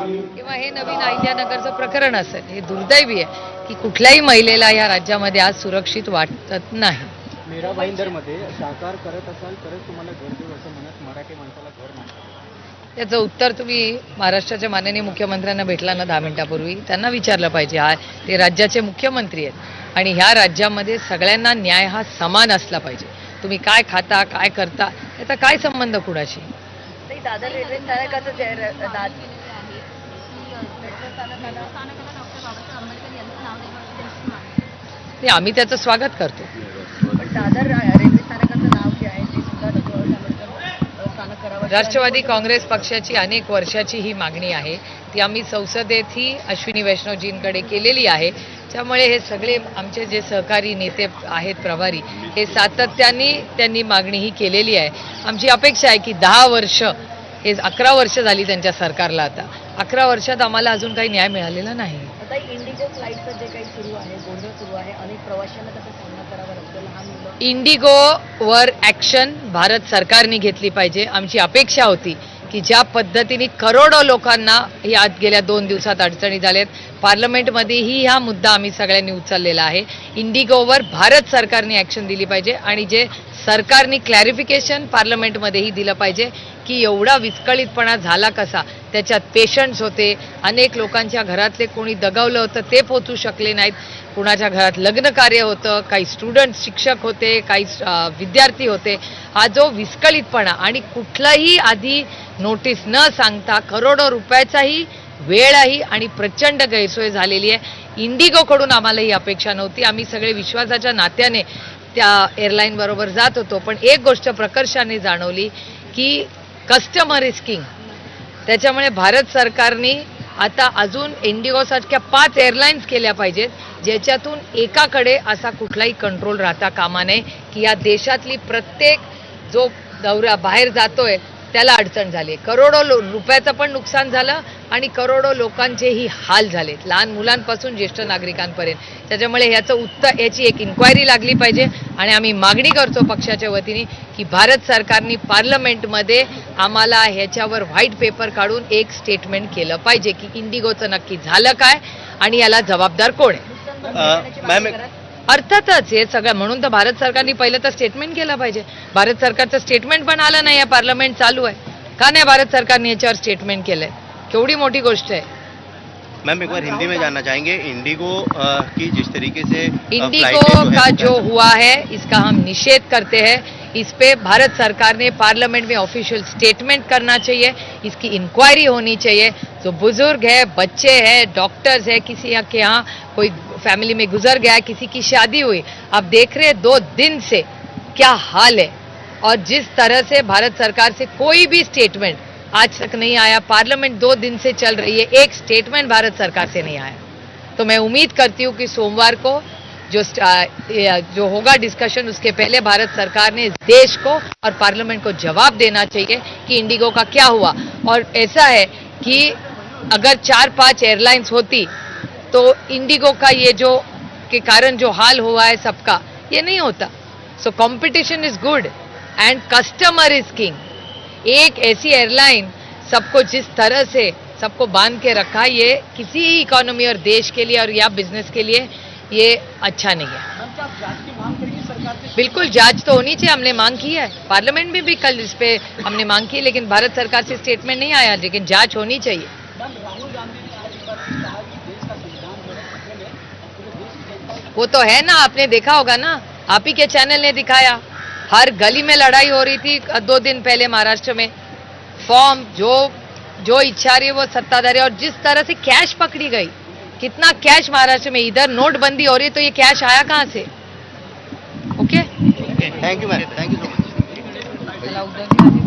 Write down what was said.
किंवा हे नवीन अहिल्यानगरचं प्रकरण असेल, हे दुर्दैवी आहे की कुठल्याही महिलेला या राज्यामध्ये आज सुरक्षित वाटत नाही. मेरा भाईंदरमध्ये साकार करत असाल तरच तुम्हाला घर देऊ असं म्हणत मराठी माणसाला घर नाही. त्याचं उत्तर तुम्ही महाराष्ट्राच्या माननीय मुख्यमंत्र्यांना भेटला ना 10 मिनिटापूर्वी, त्यांना विचारलं पाहिजे. ते राज्याचे मुख्यमंत्री आहेत आणि ह्या राज्यामध्ये सगळ्यांना न्याय हा समान असला पाहिजे. तुम्ही काय खाता, काय करता, याचा काय संबंध कुणाशी? दादर रेल्वे स्थानकाचं आम्ही त्याचं स्वागत करतो. पण दादर रेल्वे स्थानकाचं नाव जे आहे ते सुद्धा डॉक्टर आंबेडकर स्थानक करावं. राष्ट्रवादी काँग्रेस पक्षाची अनेक वर्षाची ही मागणी आहे. ती आम्ही संसदेतही अश्विनी वैष्णवजींकडे केलेली आहे. त्यामुळे हे सगळे आमचे जे सहकारी नेते आहेत प्रभारी, हे सातत्याने त्यांनी मागणी ही केलेली आहे. आमची अपेक्षा आहे की 10 वर्ष, हे 11 वर्ष झाली त्यांच्या सरकारला, आता 11 वर्षात आम्हाला अजून काही न्याय मिळालेला नाही. आता इंडिगो फ्लाईटचं जे काही सुरू आहे, गोंधळ सुरू आहे, अनेक प्रवाशांना त्याचा सामना करावा लागतो. लहान मुलं. इंडिगोवर ॲक्शन भारत सरकारने घेतली पाहिजे. आमची अपेक्षा होती की ज्या पद्धतीने करोडो लोकांना या गेल्या 2 दिवसात अडचणी झाल्यात, पार्लमेंटमध्येही हा मुद्दा आम्ही सगळ्यांनी उचललेला आहे. इंडिगोवर भारत सरकारने ॲक्शन दिली पाहिजे आणि जे सरकारने क्लॅरिफिकेशन पार्लमेंटमध्येही दिलं पाहिजे की एवढा विस्कळीतपणा झाला कसा. त्याच्यात पेशंट्स होते, अनेक लोकांच्या घरातले कोणी दगावलं होतं ते पोचू शकले नाहीत, कुणाच्या घरात लग्न कार्य होतं, काही स्टुडंट्स शिक्षक होते, काही विद्यार्थी होते. हा जो विस्कळीतपणा आणि कुठलाही आधी नोटीस न सांगता करोडो रुपयाचाही वेळही आणि प्रचंड गैरसोय झालेली आहे. इंडिगोकडून आम्हाला ही अपेक्षा नव्हती. आम्ही सगळे विश्वासाच्या नात्याने त्या एअरलाईन बरोबर जात होतो. पण एक गोष्ट प्रकर्षाने जाणवली की कस्टमर इज किंग. त्याच्यामुळे भारत सरकारने आता अजून इंडिगोसारख्या 5 एअरलाईन्स केल्या पाहिजेत, ज्याच्यातून एकाकडे असा कुठलाही कंट्रोल राहता कामा नये की या देशातली प्रत्येक जो दौरा बाहेर जातोय त्याला अडचण झाली. करोडो रुपयाचं पण नुकसान झालं आणि करोडो लोकांचेही हाल झालेत, लहान मुलांपासून ज्येष्ठ नागरिकांपर्यंत. त्याच्यामुळे याची एक इन्क्वायरी लागली पाहिजे आणि आम्ही मागणी करतो पक्षाच्या वतीने की भारत सरकारने पार्लमेंटमध्ये आम्हाला ह्याच्यावर व्हाईट पेपर काढून एक स्टेटमेंट केलं पाहिजे की इंडिगोचं नक्की झालं काय आणि याला जबाबदार कोण आहे. अर्थातच हे सगळं म्हणून तर भारत सरकारने पहिलं तर स्टेटमेंट केलं पाहिजे. भारत सरकारचं स्टेटमेंट पण आलं नाही. पार्लमेंट चालू आहे, का नाही भारत सरकारने याच्यावर स्टेटमेंट केलंय? केवढी मोठी गोष्ट आहे. मैम एक बार हिंदी में जानना चाहेंगे, इंडिगो की जिस तरीके से इंडिगो का जो हुआ है इसका हम निषेध करते हैं. इस पे भारत सरकार ने पार्लियामेंट में ऑफिशियल स्टेटमेंट करना चाहिए. इसकी इंक्वायरी होनी चाहिए. जो बुजुर्ग है, बच्चे हैं, डॉक्टर्स है, किसी के यहाँ कोई फैमिली में गुजर गया है, किसी की शादी हुई, आप देख रहे 2 दिन से क्या हाल है. और जिस तरह से भारत सरकार से कोई भी स्टेटमेंट आज तक नहीं आया, पार्लियामेंट 2 दिन से चल रही है, एक स्टेटमेंट भारत सरकार से नहीं आया. तो मैं उम्मीद करती हूँ कि सोमवार को जो होगा डिस्कशन, उसके पहले भारत सरकार ने देश को और पार्लियामेंट को जवाब देना चाहिए कि इंडिगो का क्या हुआ. और ऐसा है कि अगर 4-5 एयरलाइंस होती तो इंडिगो का ये जो के कारण जो हाल हुआ है सबका, ये नहीं होता. So competition is good end customer is king. एक ऐसी एयरलाइन सबको जिस तरह से सबको बांध के रखा, ये किसी ही इकोनॉमी और देश के लिए और या बिजनेस के लिए ये अच्छा नहीं है. बिल्कुल जांच तो होनी चाहिए. हमने मांग की है, पार्लियामेंट में भी कल इस पे हमने मांग की, लेकिन भारत सरकार से स्टेटमेंट नहीं आया. लेकिन जांच होनी चाहिए. वो तो है ना, आपने देखा होगा ना, आप ही के चैनल ने दिखाया. हर गली में लड़ाई हो रही थी 2 दिन पहले महाराष्ट्र में. फॉर्म जो इच्छा रही है वो सत्ताधारी, और जिस तरह से कैश पकड़ी गई, कितना कैश महाराष्ट्र में, इधर नोटबंदी हो रही है तो ये कैश आया कहाँ से? Okay, thank you ma'am, thank you so much.